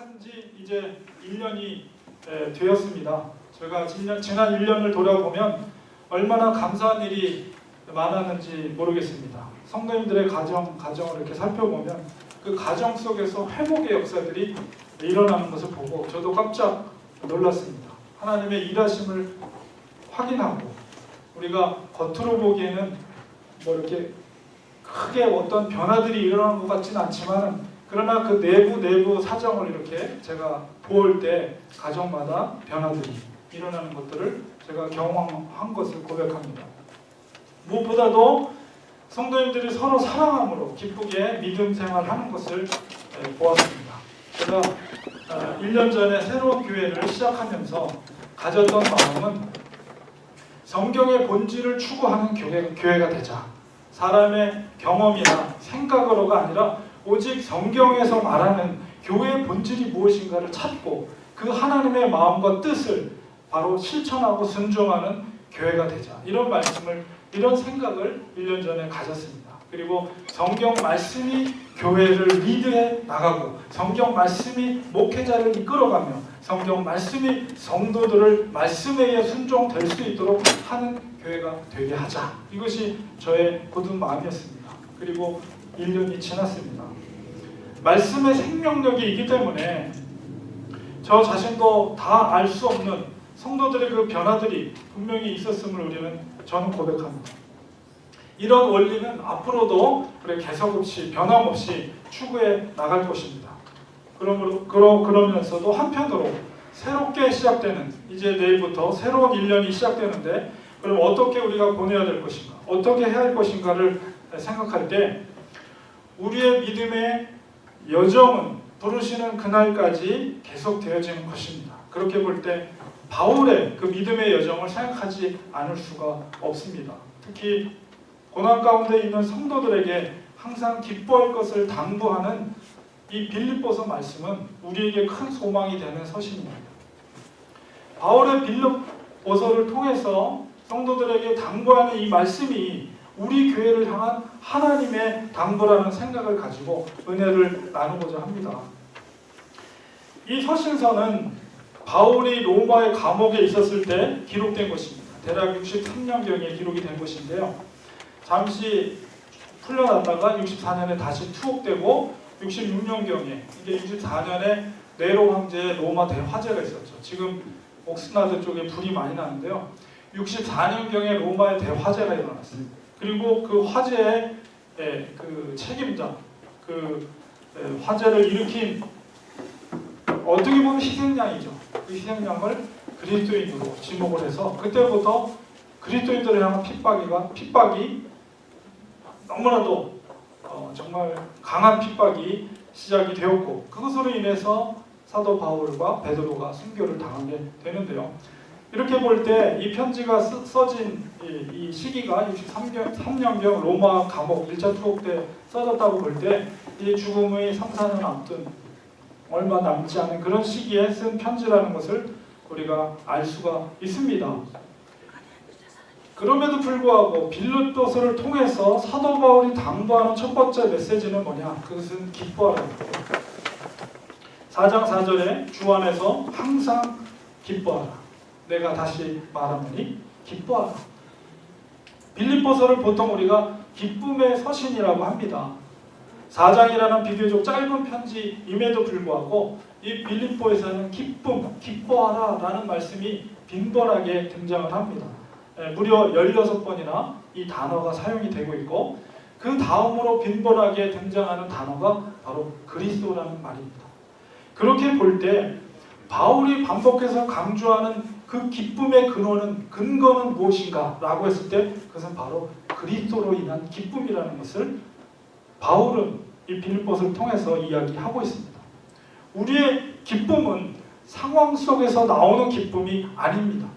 시작한 지 이제 1년이 되었습니다. 제가 지난 1년을 돌아보면 얼마나 감사한 일이 많았는지 모르겠습니다. 성도님들의 가정을 이렇게 살펴보면 그 가정 속에서 회복의 역사들이 일어나는 것을 보고 저도 깜짝 놀랐습니다. 하나님의 일하심을 확인하고 우리가 겉으로 보기에는 뭐 이렇게 크게 어떤 변화들이 일어나는 것 같지는 않지만 그러나 그 내부 사정을 이렇게 제가 볼 때 가정마다 변화들이 일어나는 것들을 제가 경험한 것을 고백합니다. 무엇보다도 성도님들이 서로 사랑함으로 기쁘게 믿음 생활하는 것을 보았습니다. 제가 1년 전에 새로운 교회를 시작하면서 가졌던 마음은 성경의 본질을 추구하는 교회가 되자. 사람의 경험이나 생각으로가 아니라 오직 성경에서 말하는 교회의 본질이 무엇인가를 찾고 그 하나님의 마음과 뜻을 바로 실천하고 순종하는 교회가 되자. 이런 생각을 1년 전에 가졌습니다. 그리고 성경 말씀이 교회를 리드해 나가고 성경 말씀이 목회자를 이끌어가며 성경 말씀이 성도들을 말씀에 의해 순종될 수 있도록 하는 교회가 되게 하자. 이것이 저의 굳은 마음이었습니다. 그리고 1년이 지났습니다. 말씀의 생명력이 있기 때문에 저 자신도 다 알 수 없는 성도들의 그 변화들이 분명히 있었음을 저는 고백합니다. 이런 원리는 앞으로도 개섭없이 변함없이 추구해 나갈 것입니다. 그러면서도 한편으로 새롭게 시작되는 이제 내일부터 새로운 1년이 시작되는데 그럼 어떻게 우리가 보내야 될 것인가 어떻게 해야 할 것인가를 생각할 때 우리의 믿음의 여정은 부르시는 그날까지 계속되어지는 것입니다. 그렇게 볼 때 바울의 그 믿음의 여정을 생각하지 않을 수가 없습니다. 특히 고난 가운데 있는 성도들에게 항상 기뻐할 것을 당부하는 이 빌립보서 말씀은 우리에게 큰 소망이 되는 서신입니다. 바울의 빌립보서를 통해서 성도들에게 당부하는 이 말씀이 우리 교회를 향한 하나님의 당부라는 생각을 가지고 은혜를 나누고자 합니다. 이 서신서는 바울이 로마의 감옥에 있었을 때 기록된 것입니다. 대략 63년경에 기록이 된 것인데요. 잠시 풀려났다가 64년에 다시 투옥되고 66년경에 이게 64년에 네로 황제의 로마 대화재가 있었죠. 지금 옥스나드 쪽에 불이 많이 나는데요. 64년경에 로마의 대화재가 일어났습니다. 그리고 그 화재의 그 책임자, 그 화재를 일으킨 어떻게 보면 희생양이죠. 그 희생양을 그리스도인으로 지목을 해서 그때부터 그리스도인들을 향한 핍박이 너무나도 정말 강한 핍박이 시작이 되었고 그것으로 인해서 사도 바울과 베드로가 순교를 당하게 되는데요. 이렇게 볼 때 이 편지가 써진 이 시기가 63년경 로마 감옥 1차 투옥 때 써졌다고 볼 때 이 죽음의 3-4년 앞둔 얼마 남지 않은 그런 시기에 쓴 편지라는 것을 우리가 알 수가 있습니다. 그럼에도 불구하고 빌립보서를 통해서 사도 바울이 당부하는 첫 번째 메시지는 뭐냐? 그것은 기뻐하라는 거예요. 4장 4절에 주 안에서 항상 기뻐하라. 내가 다시 말하노니 기뻐하라. 빌립보서를 보통 우리가 기쁨의 서신이라고 합니다. 4장이라는 비교적 짧은 편지임에도 불구하고 이 빌립보에서는 기뻐하라 라는 말씀이 빈번하게 등장을 합니다. 무려 16번이나 이 단어가 사용이 되고 있고 그 다음으로 빈번하게 등장하는 단어가 바로 그리스도라는 말입니다. 그렇게 볼 때 바울이 반복해서 강조하는 그 기쁨의 근거는 무엇인가 라고 했을 때 그것은 바로 그리스도로 인한 기쁨이라는 것을 바울은 이 빌립보서를 통해서 이야기하고 있습니다. 우리의 기쁨은 상황 속에서 나오는 기쁨이 아닙니다.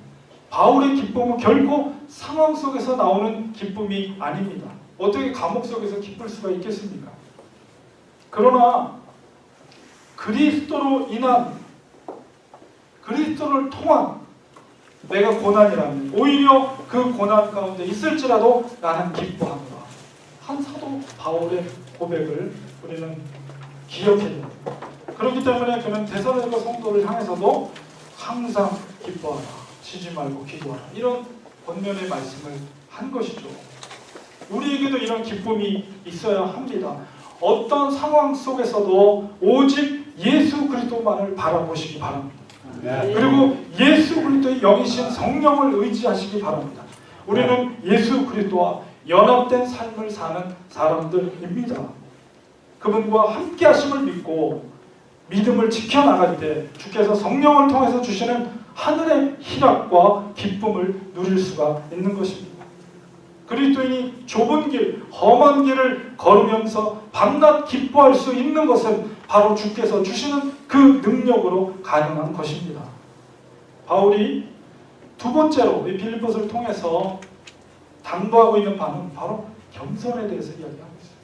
바울의 기쁨은 결코 상황 속에서 나오는 기쁨이 아닙니다. 어떻게 감옥 속에서 기쁠 수가 있겠습니까? 그러나 그리스도로 인한 그리스도를 통한 내가 고난이라면 오히려 그 고난 가운데 있을지라도 나는 기뻐하노라. 한 사도 바울의 고백을 우리는 기억해야 됩니다. 그렇기 때문에 그는 데살로니가 성도를 향해서도 항상 기뻐하라, 쉬지 말고 기도하라, 이런 권면의 말씀을 한 것이죠. 우리에게도 이런 기쁨이 있어야 합니다. 어떤 상황 속에서도 오직 예수 그리스도만을 바라보시기 바랍니다. 그리고 예수 그리스도의 영이신 성령을 의지하시기 바랍니다. 우리는 예수 그리스도와 연합된 삶을 사는 사람들입니다. 그분과 함께 하심을 믿고 믿음을 지켜나갈 때 주께서 성령을 통해서 주시는 하늘의 희락과 기쁨을 누릴 수가 있는 것입니다. 그리스도인이 좁은 길, 험한 길을 걸으면서 밤낮 기뻐할 수 있는 것은 바로 주께서 주시는 그 능력으로 가능한 것입니다. 바울이 두 번째로 이 빌립보서를 통해서 당부하고 있는 바는 바로 겸손에 대해서 이야기하고 있어요.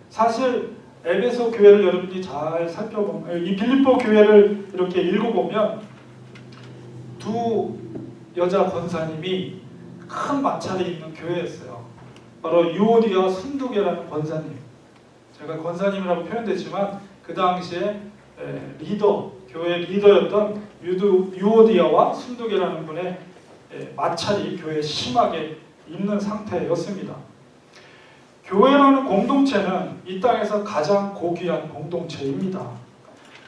사실 에베소 교회를 여러분이 잘 살펴보면, 이 빌립보 교회를 이렇게 읽어보면 두 여자 권사님이 큰 마찰이 있는 교회였어요. 바로 유오디아와 순두계라는 권사님. 제가 권사님이라고 표현됐지만 그 당시에 교회 리더였던 유오디아와 순두계라는 분의 마찰이 교회에 심하게 있는 상태였습니다. 교회라는 공동체는 이 땅에서 가장 고귀한 공동체입니다.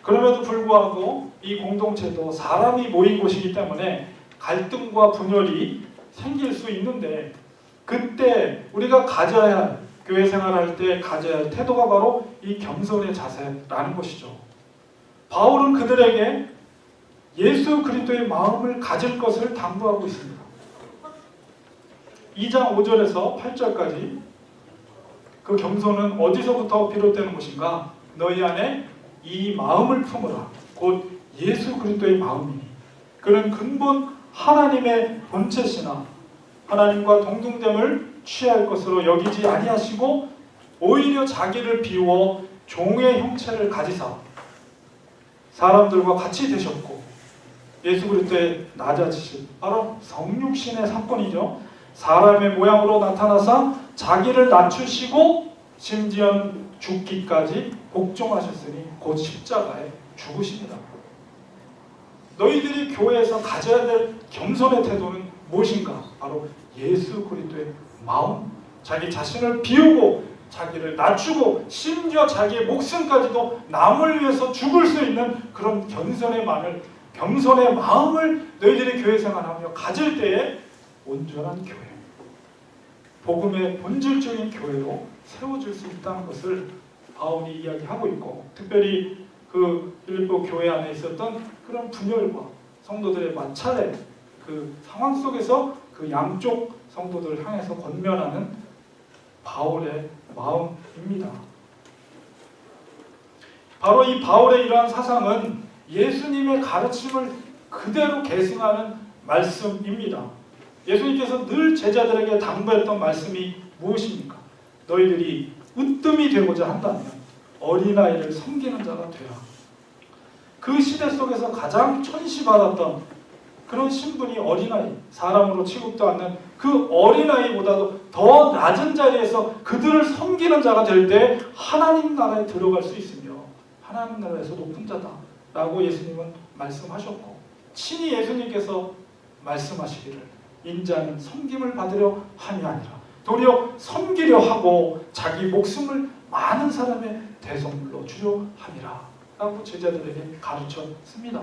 그럼에도 불구하고 이 공동체도 사람이 모인 곳이기 때문에 갈등과 분열이 생길 수 있는데, 그때 우리가 가져야 할, 교회 생활할 때 가져야 할 태도가 바로 이 겸손의 자세라는 것이죠. 바울은 그들에게 예수 그리스도의 마음을 가질 것을 당부하고 있습니다. 2장 5절에서 8절까지 그 겸손은 어디서부터 비롯되는 것인가? 너희 안에 이 마음을 품으라. 곧 예수 그리스도의 마음이니 그는 근본 하나님의 본체시나 하나님과 동등됨을 취할 것으로 여기지 아니하시고 오히려 자기를 비워 종의 형체를 가지사 사람들과 같이 되셨고, 예수 그리스도의 낮아지심, 바로 성육신의 사건이죠. 사람의 모양으로 나타나사 자기를 낮추시고 심지어는 죽기까지 복종하셨으니 곧 십자가에 죽으십니다. 너희들이 교회에서 가져야 될 겸손의 태도는 무엇인가? 바로 예수 그리스도의 마음, 자기 자신을 비우고 자기를 낮추고 심지어 자기의 목숨까지도 남을 위해서 죽을 수 있는 그런 겸손의 마음을 너희들이 교회 생활하며 가질 때에 온전한 교회, 복음의 본질적인 교회로 세워질 수 있다는 것을 바울이 이야기하고 있고, 특별히 그 빌립보 교회 안에 있었던 그런 분열과 성도들의 마찰의 그 상황 속에서 그 양쪽 성도들을 향해서 권면하는 바울의 마음입니다. 바로 이 바울의 이러한 사상은 예수님의 가르침을 그대로 계승하는 말씀입니다. 예수님께서 늘 제자들에게 당부했던 말씀이 무엇입니까? 너희들이 으뜸이 되고자 한다면 어린아이를 섬기는 자가 되라. 그 시대 속에서 가장 천시받았던 그런 신분이 어린아이, 사람으로 취급도 않는 그 어린아이보다도 더 낮은 자리에서 그들을 섬기는 자가 될 때 하나님 나라에 들어갈 수 있으며 하나님 나라에서 높은 자다라고 예수님은 말씀하셨고, 친히 예수님께서 말씀하시기를 인자는 섬김을 받으려 함이 아니라 도리어 섬기려 하고 자기 목숨을 많은 사람의 대속물로 주려 함이라 라고 제자들에게 가르쳤습니다.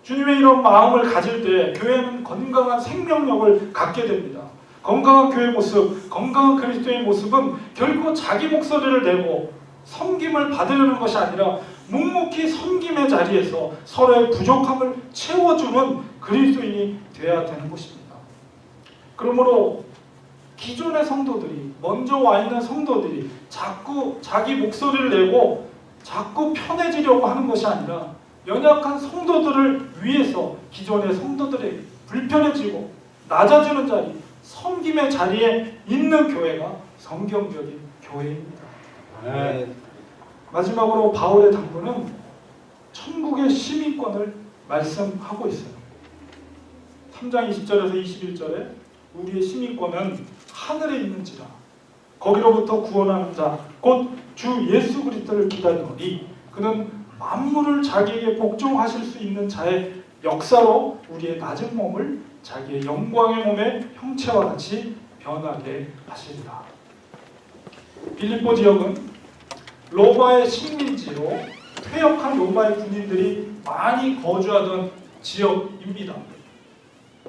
주님의 이런 마음을 가질 때 교회는 건강한 생명력을 갖게 됩니다. 건강한 교회 모습, 건강한 그리스도의 모습은 결코 자기 목소리를 내고 섬김을 받으려는 것이 아니라 묵묵히 섬김의 자리에서 서로의 부족함을 채워주는 그리스도인이 되어야 되는 것입니다. 그러므로 기존의 성도들이, 먼저 와 있는 성도들이 자꾸 자기 목소리를 내고 자꾸 편해지려고 하는 것이 아니라 연약한 성도들을 위해서 기존의 성도들에게 불편해지고 낮아지는 자리, 섬김의 자리에 있는 교회가 성경적인 교회입니다. 네. 마지막으로 바울의 당부는 천국의 시민권을 말씀하고 있어요. 3장 20절에서 21절에 우리의 시민권은 하늘에 있는지라 거기로부터 구원하는 자 곧 주 예수 그리스도를 기다리노니 그는 만물을 자기에게 복종하실 수 있는 자의 역사로 우리의 낮은 몸을 자기의 영광의 몸의 형체와 같이 변하게 하시리라. 빌립보 지역은 로마의 식민지로 퇴역한 로마의 군인들이 많이 거주하던 지역입니다.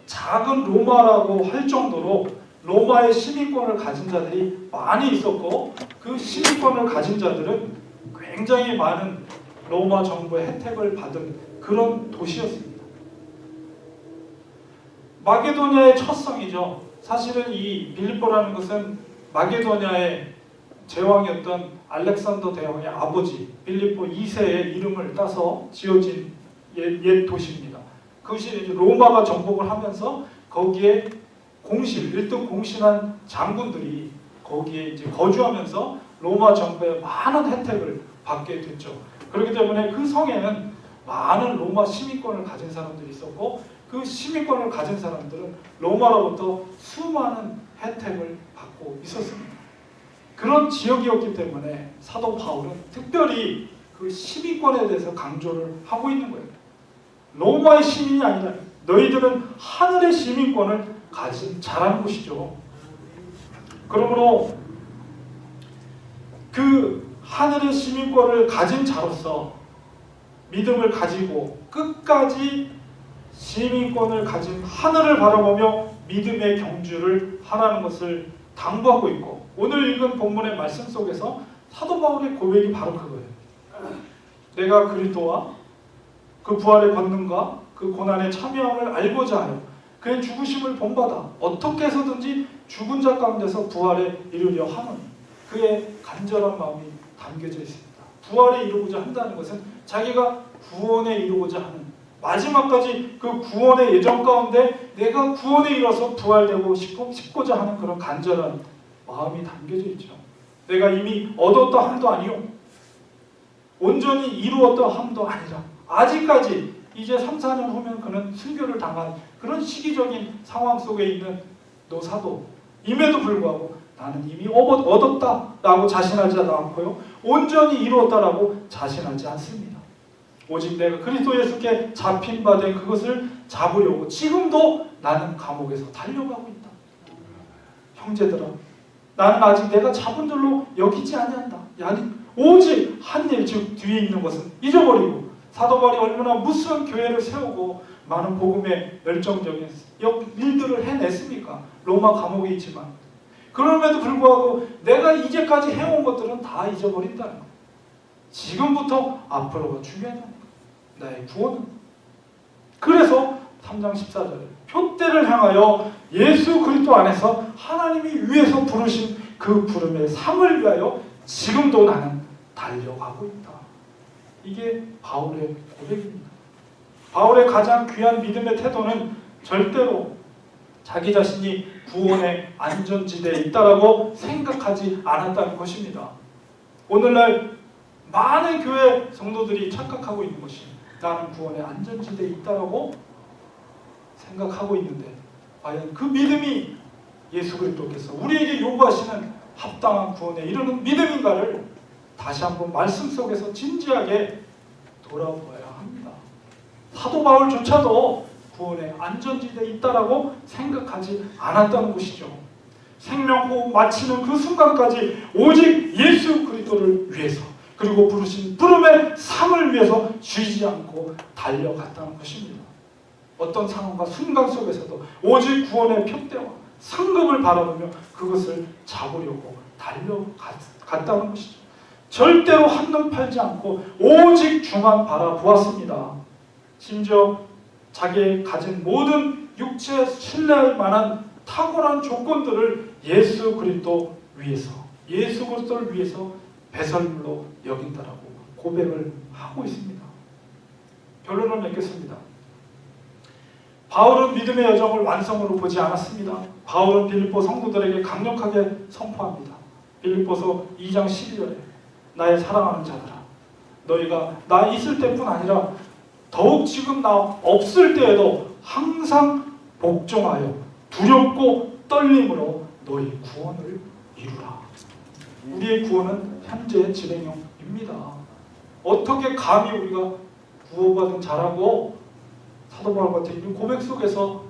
작은 로마라고 할 정도로 로마의 시민권을 가진 자들이 많이 있었고, 그 시민권을 가진 자들은 굉장히 많은 로마 정부의 혜택을 받은 그런 도시였습니다. 마게도니아의 첫 성이죠. 사실은 이 빌립보라는 것은 마게도니아의 제왕이었던 알렉산더 대왕의 아버지 빌립보 2세의 이름을 따서 지어진 옛 도시입니다. 그것이 로마가 정복을 하면서 거기에 공실, 1등 공신한 장군들이 거기에 이제 거주하면서 로마 정부의 많은 혜택을 받게 됐죠. 그렇기 때문에 그 성에는 많은 로마 시민권을 가진 사람들이 있었고, 그 시민권을 가진 사람들은 로마로부터 수많은 혜택을 받고 있었습니다. 그런 지역이었기 때문에 사도 바울은 특별히 그 시민권에 대해서 강조를 하고 있는 거예요. 로마의 시민이 아니라 너희들은 하늘의 시민권을 가진 자라는 것이죠. 그러므로 그 하늘의 시민권을 가진 자로서 믿음을 가지고 끝까지 시민권을 가진 하늘을 바라보며 믿음의 경주를 하라는 것을 당부하고 있고, 오늘 읽은 본문의 말씀 속에서 사도 바울의 고백이 바로 그거예요. 내가 그리스도와 그 부활의 권능과 그 고난에 참여함을 알고자 하여 그의 죽으심을 본받아 어떻게 해서든지 죽은 자 가운데서 부활에 이르려 하노니, 그의 간절한 마음이 담겨져 있습니다. 부활에 이루고자 한다는 것은 자기가 구원에 이루고자 하는, 마지막까지 그 구원의 예정 가운데 내가 구원에 이뤄서 부활되고 싶고자 하는 그런 간절한 마음이 담겨져 있죠. 내가 이미 얻었다 함도 아니요, 온전히 이루었다 함도 아니라 아직까지 이제 3, 4년 후면 그는 순교를 당한 그런 시기적인 상황 속에 있는 노사도임에도 불구하고 나는 이미 얻었다라고 자신하지 않고요, 온전히 이루었다라고 자신하지 않습니다. 오직 내가 그리스도 예수께 잡힌 바 된 그것을 잡으려고 지금도 나는 감옥에서 달려가고 있다. 형제들아, 나는 아직 내가 잡은 줄로 여기지 아니한다. 오직 한 일, 즉 뒤에 있는 것은 잊어버리고 사도 바울이 얼마나 무수한 교회를 세우고 많은 복음의 열정적인 일들을 해냈습니까? 로마 감옥에 있지만 그럼에도 불구하고 내가 이제까지 해온 것들은 다 잊어버린다는 거예요. 지금부터 앞으로가 중요하다. 나의 구원은. 그래서 3장 14절에 표대를 향하여 예수 그리스도 안에서 하나님이 위에서 부르신 그 부름의 상을 위하여 지금도 나는 달려가고 있다. 이게 바울의 고백입니다. 바울의 가장 귀한 믿음의 태도는 절대로 자기 자신이 구원의 안전지대에 있다라고 생각하지 않았다는 것입니다. 오늘날 많은 교회 성도들이 착각하고 있는 것이 나는 구원의 안전지대에 있다라고 생각하고 있는데, 과연 그 믿음이 예수 그리스도께서 우리에게 요구하시는 합당한 구원에 이르는 믿음인가를 다시 한번 말씀 속에서 진지하게 돌아보아야 합니다. 사도 바울조차도 구원의 안전지대에 있다라고 생각하지 않았다는 것이죠. 생명호흡 마치는 그 순간까지 오직 예수 그리스도를 위해서, 그리고 부르신 부름의 상을 위해서 쉬지 않고 달려갔다는 것입니다. 어떤 상황과 순간 속에서도 오직 구원의 표대와 상급을 바라보며 그것을 잡으려고 달려갔다는 것이죠. 절대로 한눈 팔지 않고 오직 주만 바라보았습니다. 심지어 자기의 가진 모든 육체에 신뢰할 만한 탁월한 조건들을 예수 그리스도 위해서, 예수 그리스도를 위해서 배설물로 여긴다라고 고백을 하고 있습니다. 결론을 맺겠습니다. 바울은 믿음의 여정을 완성으로 보지 않았습니다. 바울은 빌립보 성도들에게 강력하게 선포합니다. 빌립보서 2장 12절에 나의 사랑하는 자들아, 너희가 나 있을 때뿐 아니라 더욱 지금 나 없을 때에도 항상 복종하여 두렵고 떨림으로 너희 구원을 이루라. 우리의 구원은 현재 진행형입니다. 어떻게 감히 우리가 구원받은 자라고 사도 바울 같은 이 고백 속에서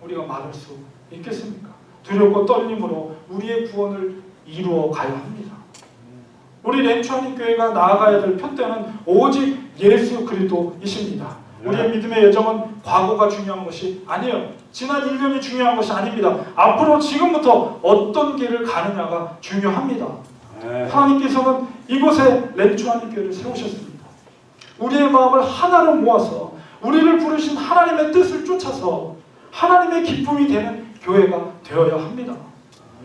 우리가 말할 수 있겠습니까? 두렵고 떨림으로 우리의 구원을 이루어 가야 합니다. 우리 렌추아니 교회가 나아가야 될 표대는 오직 예수 그리스도이십니다. 우리의 믿음의 여정은 과거가 중요한 것이 아니에요. 지난 1년이 중요한 것이 아닙니다. 앞으로 지금부터 어떤 길을 가느냐가 중요합니다. 하나님께서는 이곳에 렌추아니 교회를 세우셨습니다. 우리의 마음을 하나로 모아서 우리를 부르신 하나님의 뜻을 쫓아서 하나님의 기쁨이 되는 교회가 되어야 합니다.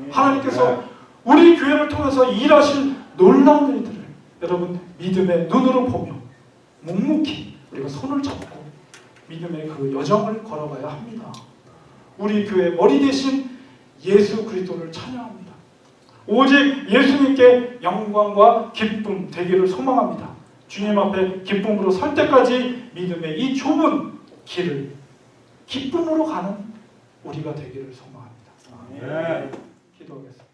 하나님께서 우리 교회를 통해서 일하실 놀라운 일들을 여러분 믿음의 눈으로 보며 묵묵히 우리가 손을 잡고 믿음의 그 여정을 걸어가야 합니다. 우리 교회 머리 대신 예수 그리스도를 찬양합니다. 오직 예수님께 영광과 기쁨 되기를 소망합니다. 주님 앞에 기쁨으로 설 때까지 믿음의 이 좁은 길을 기쁨으로 가는 우리가 되기를 소망합니다. 기도하겠습니다.